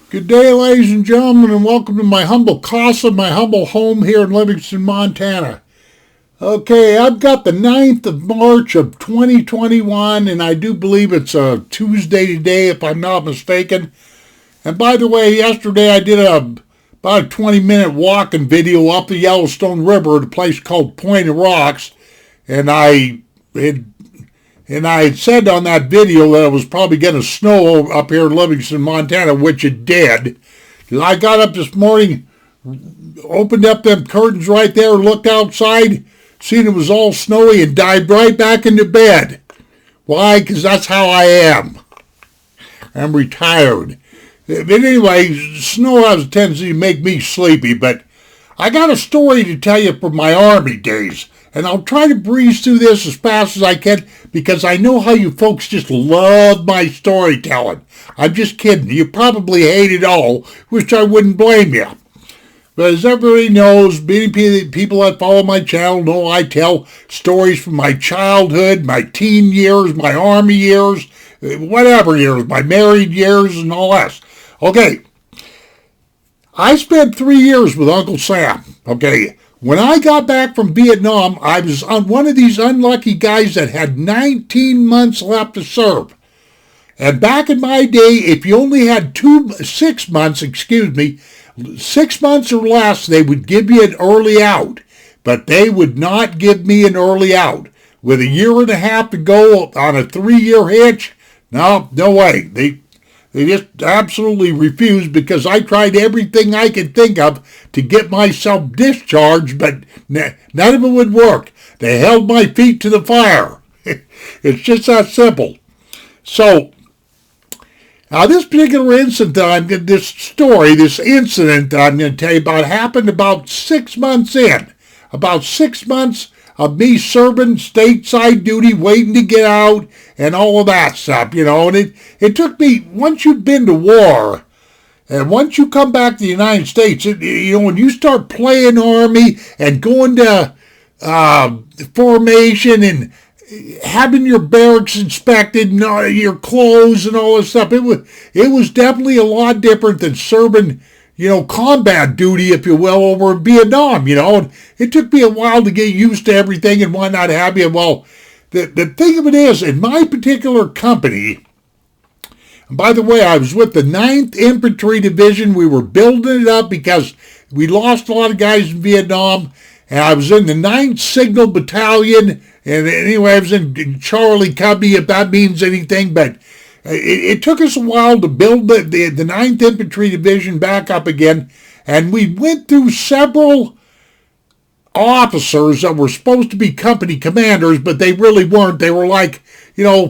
Good day, ladies and gentlemen, and welcome to my humble casa, my humble home here in Livingston, Montana. Okay, I've got the 9th of March of 2021, and I do believe it's a Tuesday today, if I'm not mistaken. And by the way, yesterday I did about a 20-minute walking video up the Yellowstone River at a place called Point of Rocks, and I had said on that video that it was probably going to snow up here in Livingston, Montana, which it did. I got up this morning, opened up them curtains right there, looked outside, seen it was all snowy, and dived right back into bed. Why? Because that's how I am. I'm retired. But anyway, snow has a tendency to make me sleepy, but I got a story to tell you from my Army days. And I'll try to breeze through this as fast as I can because I know how you folks just love my storytelling. I'm just kidding. You probably hate it all, which I wouldn't blame you. But as everybody knows, many people that follow my channel know I tell stories from my childhood, my teen years, my Army years, whatever years, my married years, and all that. Okay, I spent 3 years with Uncle Sam, okay? When I got back from Vietnam, I was on one of these unlucky guys that had 19 months left to serve. And back in my day, if you only had 6 months or less, they would give you an early out. But they would not give me an early out. With a year and a half to go on a 3-year hitch, no way. They just absolutely refused because I tried everything I could think of to get myself discharged, but none of it would work. They held my feet to the fire. It's just that simple. So, now this particular incident this incident that I'm going to tell you about happened about 6 months in. About 6 months of me serving stateside duty, waiting to get out, and all of that stuff, And it took me, once you've been to war, and once you come back to the United States, when you start playing Army and going to formation and having your barracks inspected and your clothes and all this stuff, it was definitely a lot different than serving combat duty, if you will, over in Vietnam, And it took me a while to get used to everything and why not have you. Well, the thing of it is, in my particular company, and by the way, I was with the 9th Infantry Division. We were building it up because we lost a lot of guys in Vietnam, and I was in the 9th Signal Battalion, and anyway, I was in Charlie Cubby, if that means anything, but it took us a while to build the 9th Infantry Division back up again, and we went through several officers that were supposed to be company commanders, but they really weren't. They were like,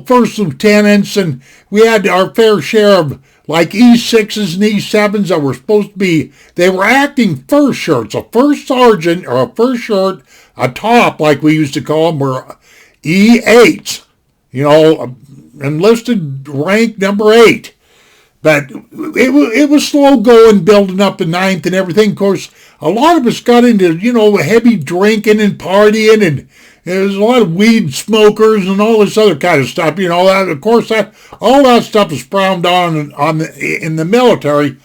first lieutenants, and we had our fair share of like E6s and E7s that were supposed to be, they were acting first shirts. A first sergeant or a first shirt, a top, like we used to call them, were E8s, enlisted rank number 8. But it was slow going, building up the 9th and everything. Of course, a lot of us got into, heavy drinking and partying, and there's a lot of weed smokers and all this other kind of stuff. Of course, all that stuff is frowned on in the military.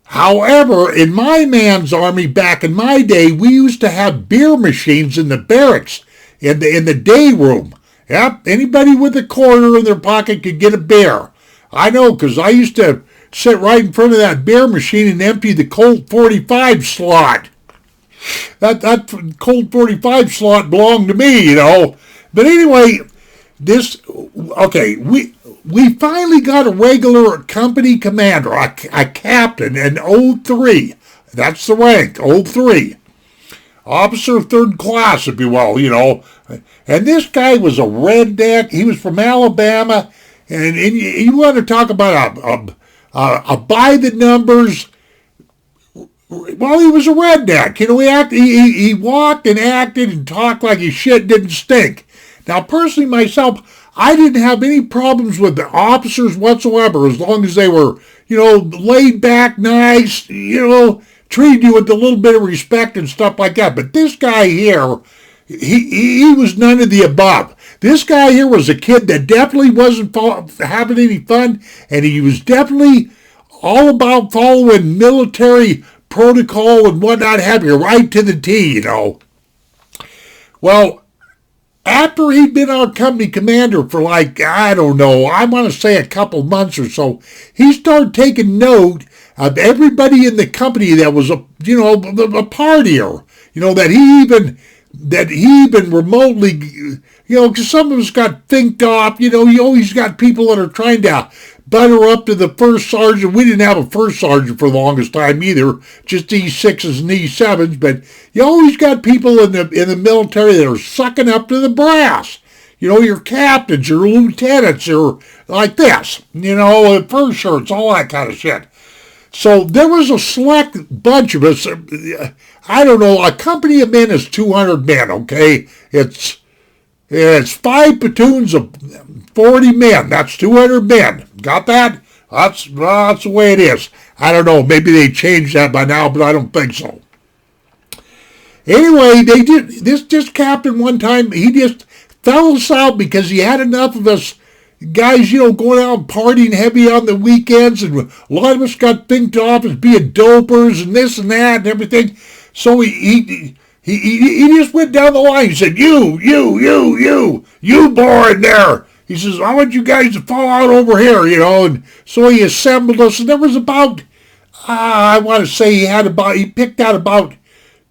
However, in my man's army back in my day, we used to have beer machines in the barracks, in the day room. Yep, anybody with a quarter in their pocket could get a beer. I know, because I used to sit right in front of that beer machine and empty the Colt 45 slot. That Colt 45 slot belonged to me, But anyway, we finally got a regular company commander, a captain, an 03. That's the rank, 03. Officer 3rd class, if you will, And this guy was a redneck. He was from Alabama. And you want to talk about a by the numbers. Well, he was a redneck. He walked and acted and talked like his shit didn't stink. Now, personally, myself, I didn't have any problems with the officers whatsoever, as long as they were, laid back, nice, treated you with a little bit of respect and stuff like that. But this guy here, he was none of the above. This guy here was a kid that definitely wasn't having any fun, and he was definitely all about following military protocol and whatnot, have you right to the T, Well, after he'd been our company commander for like, I don't know, I want to say a couple months or so, he started taking note of everybody in the company that was a partier, that he even remotely, because some of us got thinked off, you always got people that are trying to butter up to the first sergeant. We didn't have a first sergeant for the longest time either, just E6s and E7s, but you always got people in the military that are sucking up to the brass. Your captains, your lieutenants, or like this, first shirts, all that kind of shit. So there was a select bunch of us. I don't know, a company of men is 200 men, okay? It's 5 platoons of 40 men. That's 200 men. Got that? That's the way it is. I don't know. Maybe they changed that by now, but I don't think so. Anyway, this captain one time, he just fell us out because he had enough of us guys, going out and partying heavy on the weekends, and a lot of us got thinked off as being dopers and this and that and everything. So he just went down the line. He said, you Boren there. He says, I want you guys to fall out over here, And so he assembled us, and there was about, I want to say he picked out about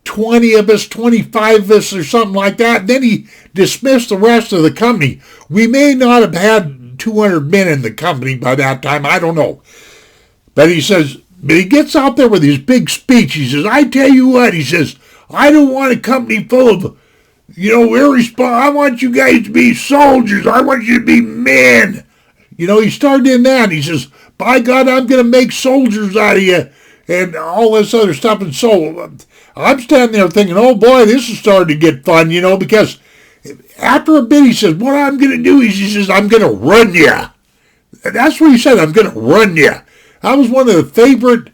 20 of us, 25 of us, or something like that. And then he dismissed the rest of the company. We may not have had 200 men in the company by that time. I don't know. But he gets out there with his big speech. He says, I tell you what, he says, I don't want a company full of, I want you guys to be soldiers. I want you to be men. He started in that. He says, by God, I'm going to make soldiers out of you and all this other stuff. And so I'm standing there thinking, oh boy, this is starting to get fun, because after a bit he says, what I'm going to do is, he says, I'm going to run you. That's what he said, I'm going to run you. That was one of the favorite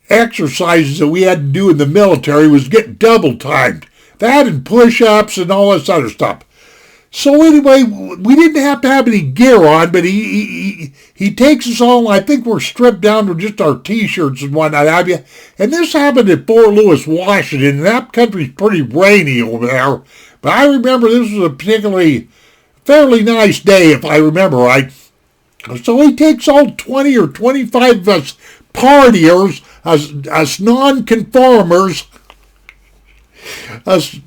exercises that we had to do in the military, was get double timed. That and push-ups and all this other stuff. So anyway, we didn't have to have any gear on, but he takes us all, and I think we're stripped down to just our T-shirts and whatnot, have you? And this happened at Fort Lewis, Washington, and that country's pretty rainy over there. But I remember this was a fairly nice day, if I remember right. So he takes all 20 or 25 of us partiers, us non-conformers, us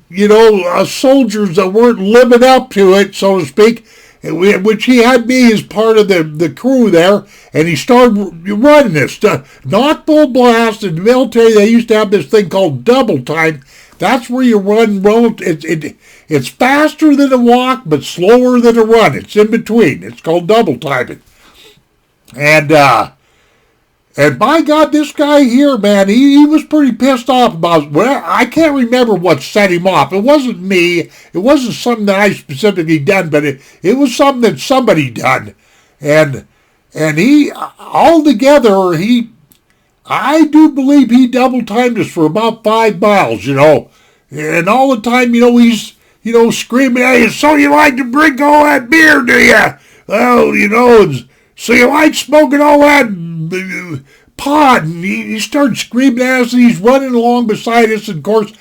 soldiers that weren't living up to it, so to speak, which he had me as part of the crew there, and he started running this. Not full blast. In the military, they used to have this thing called double time. That's where you run. It's faster than a walk, but slower than a run. It's in between. It's called double timing. And by God, this guy here, man, he was pretty pissed off about, well, I can't remember what set him off. It wasn't me. It wasn't something that I specifically done, but it was something that somebody done. And he, altogether, I do believe he double timed us for about 5 miles, And all the time, he's, screaming at you, so you like to drink all that beer, do you? Well, so you like smoking all that pot, and he started screaming at us, and he's running along beside us, and of course,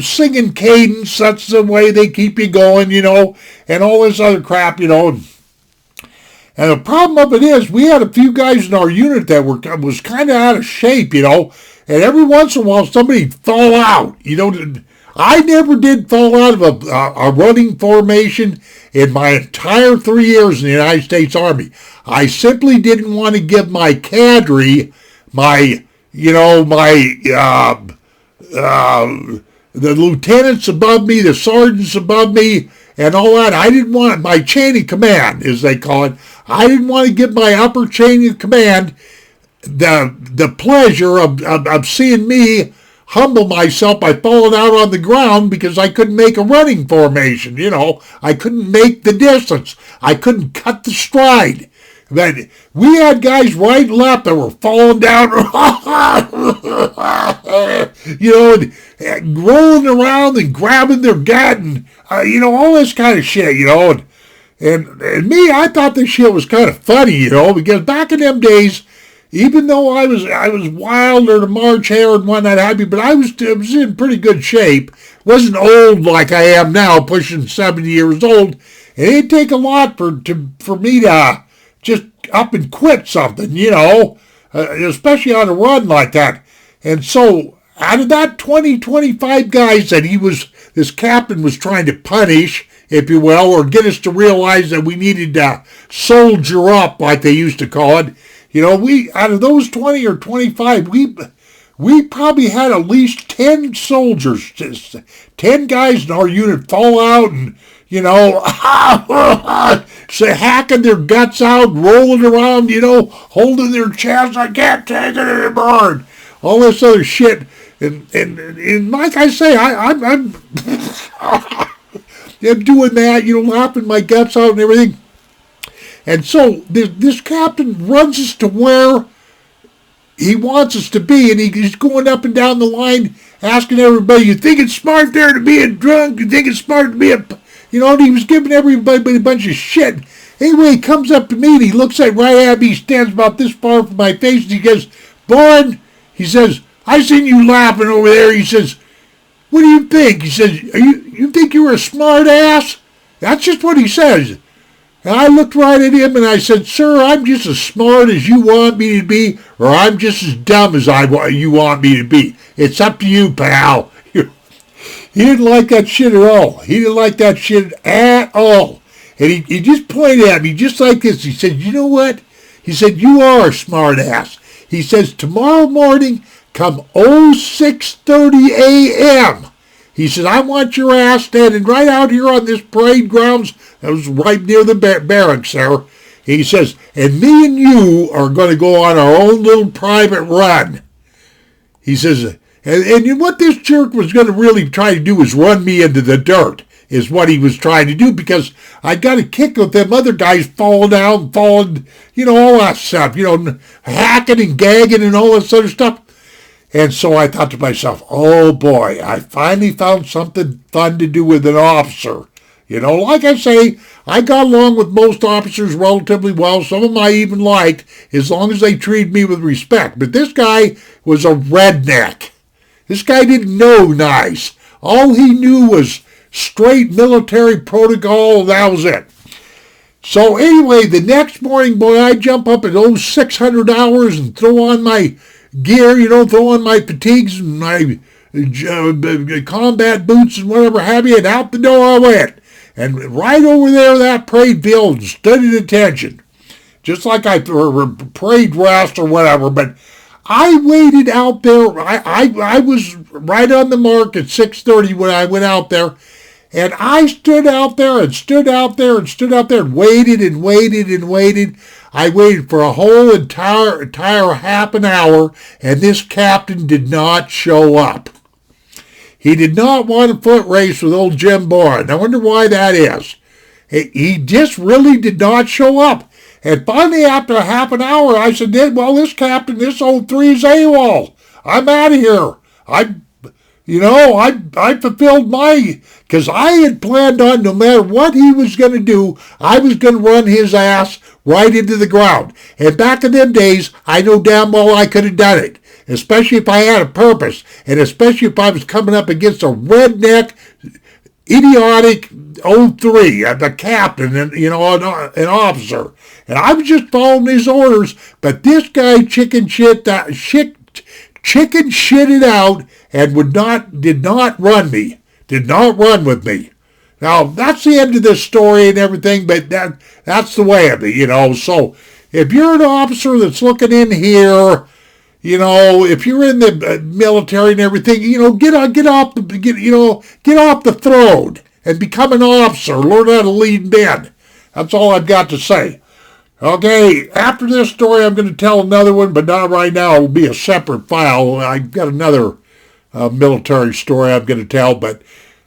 singing cadence. That's the way they keep you going, and all this other crap, And the problem of it is, we had a few guys in our unit that was kind of out of shape, and every once in a while somebody'd fall out, I never did fall out of a running formation in my entire 3 years in the United States Army. I simply didn't want to give my cadre, the lieutenants above me, the sergeants above me, and all that. I didn't want my chain of command, as they call it. I didn't want to give my upper chain of command the pleasure of seeing me humble myself by falling out on the ground because I couldn't make a running formation. I couldn't make the distance. I couldn't cut the stride. But we had guys right and left that were falling down, and rolling around and grabbing their gut and, all this kind of shit, And me, I thought this shit was kind of funny, because back in them days, even though I was wilder to march hare and whatnot have you, but I was in pretty good shape. Wasn't old like I am now, pushing 70 years old. It didn't take a lot for me to just up and quit something, especially on a run like that. And so out of that 25 guys that this captain was trying to punish, if you will, or get us to realize that we needed to soldier up, like they used to call it. We out of those 20 or 25, we probably had at least 10 soldiers, 10 guys in our unit fall out and, hacking their guts out, rolling around, holding their chests. I can't take it anymore. And all this other shit. And like I say, I'm doing that, laughing my guts out and everything. And so this captain runs us to where he wants us to be, and he's going up and down the line asking everybody, you think it's smart there to be a drunk? You think it's smart to be and he was giving everybody a bunch of shit. Anyway, he comes up to me, and he looks right at me, he stands about this far from my face, and he goes, Boren, he says, I seen you laughing over there. He says, what do you think? He says, you think you're a smart ass? That's just what he says. And I looked right at him and I said, sir, I'm just as smart as you want me to be, or I'm just as dumb as you want me to be. It's up to you, pal. He didn't like that shit at all. He didn't like that shit at all. And he just pointed at me just like this. He said, you know what? He said, you are a smart ass. He says, tomorrow morning, come 06:30 a.m., he says, I want your ass standing right out here on this parade grounds. That was right near the barracks there. He says, and me and you are going to go on our own little private run. He says, and what this jerk was going to really try to do is run me into the dirt, is what he was trying to do, because I got a kick with them other guys falling down, all that stuff, hacking and gagging and all this other stuff. And so I thought to myself, oh boy, I finally found something fun to do with an officer. Like I say, I got along with most officers relatively well. Some of them I even liked, as long as they treated me with respect. But this guy was a redneck. This guy didn't know nice. All he knew was straight military protocol. That was it. So anyway, the next morning, boy, I jump up at 600 hours and throw on my gear, throw on my fatigues and my combat boots and whatever have you, and out the door I went. And right over there, that parade field, stood at attention. Just like I parade rest or whatever, but I waited out there. I was right on the mark at 6:30 when I went out there. And I stood out there and stood out there and stood out there and waited and waited and waited. I waited for a whole entire half an hour, and this captain did not show up. He did not want a foot race with old Jim Boren. I wonder why that is. He just really did not show up. And finally, after a half an hour, I said, well, this captain, this old 3 is AWOL. I'm out of here. I fulfilled because I had planned on, no matter what he was going to do, I was going to run his ass right into the ground. And back in them days, I know damn well I could have done it, especially if I had a purpose, and especially if I was coming up against a redneck, idiotic 03, the captain, and an officer. And I was just following his orders, but this guy chicken shitted out and did not run with me. Now, that's the end of this story and everything, but that's the way of it, So if you're an officer that's looking in here, if you're in the military and everything, get off the throne and become an officer. Learn how to lead men. That's all I've got to say. Okay, after this story, I'm going to tell another one, but not right now. It will be a separate file. I've got another military story I'm going to tell. But,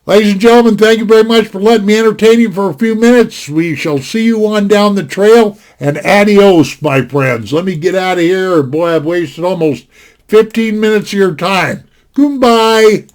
ladies and gentlemen, thank you very much for letting me entertain you for a few minutes. We shall see you on down the trail. And adios, my friends. Let me get out of here. Boy, I've wasted almost 15 minutes of your time. Goodbye.